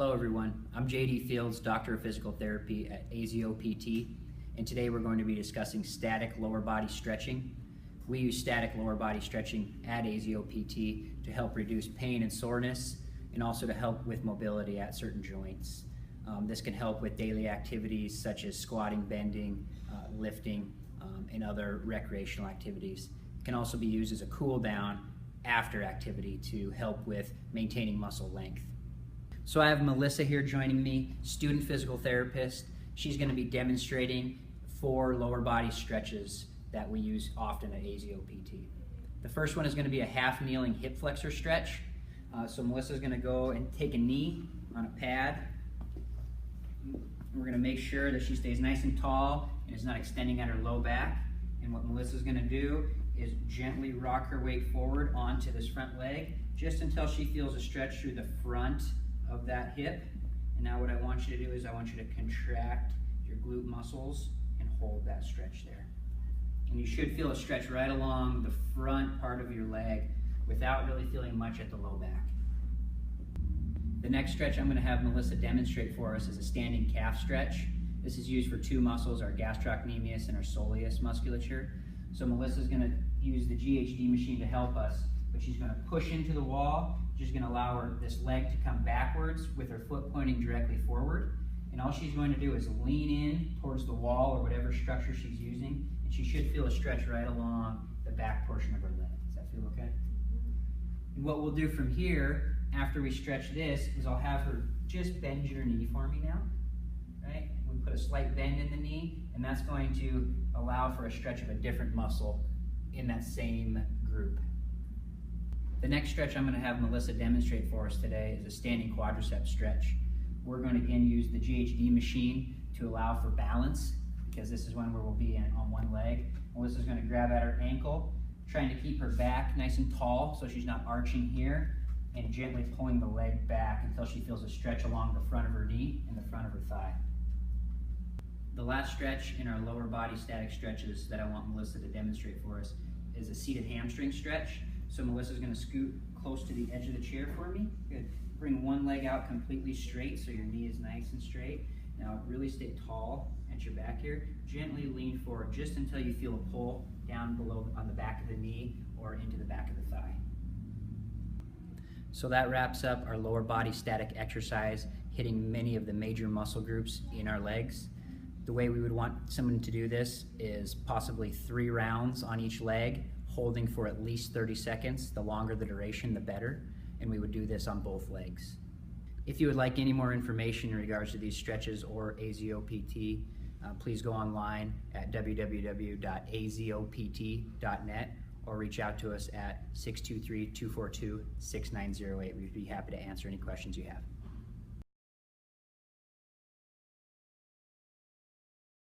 Hello everyone, I'm JD Fields, Doctor of Physical Therapy at AZOPT, and today we're going to be discussing static lower body stretching. We use static lower body stretching at AZOPT to help reduce pain and soreness, and also to help with mobility at certain joints. This can help with daily activities such as squatting, bending, lifting, and other recreational activities. It can also be used as a cool down after activity to help with maintaining muscle length. So I have Melissa here joining me, student physical therapist. She's going to be demonstrating 4 lower body stretches that we use often at AZOPT. The first one is going to be a half kneeling hip flexor stretch. So Melissa's going to go and take a knee on a pad. We're going to make sure that she stays nice and tall and is not extending at her low back. And what Melissa's going to do is gently rock her weight forward onto this front leg just until she feels a stretch through the front of that hip. And now what I want you to do is I want you to contract your glute muscles and hold that stretch there. And you should feel a stretch right along the front part of your leg without really feeling much at the low back. The next stretch I'm going to have Melissa demonstrate for us is a standing calf stretch. This is used for 2 muscles, our gastrocnemius and our soleus musculature. So Melissa's going to use the GHD machine to help us, but she's going to push into the wall. She's going to allow this leg to come backwards with her foot pointing directly forward. And all she's going to do is lean in towards the wall or whatever structure she's using, and she should feel a stretch right along the back portion of her leg. Does that feel okay? And what we'll do from here, after we stretch this, is I'll have her just bend your knee for me now. Right? We put a slight bend in the knee, and that's going to allow for a stretch of a different muscle in that same group. The next stretch I'm going to have Melissa demonstrate for us today is a standing quadricep stretch. We're going to again use the GHD machine to allow for balance, because this is one where we'll be on one leg. Melissa's going to grab at her ankle, trying to keep her back nice and tall so she's not arching here, and gently pulling the leg back until she feels a stretch along the front of her knee and the front of her thigh. The last stretch in our lower body static stretches that I want Melissa to demonstrate for us is a seated hamstring stretch. So Melissa's going to scoot close to the edge of the chair for me. Good. Bring one leg out completely straight so your knee is nice and straight. Now really stay tall at your back here. Gently lean forward just until you feel a pull down below on the back of the knee or into the back of the thigh. So that wraps up our lower body static exercise, hitting many of the major muscle groups in our legs. The way we would want someone to do this is possibly 3 rounds on each leg, holding for at least 30 seconds. The longer the duration, the better. And we would do this on both legs. If you would like any more information in regards to these stretches or AZOPT, please go online at www.azopt.net or reach out to us at 623-242-6908. We'd be happy to answer any questions you have.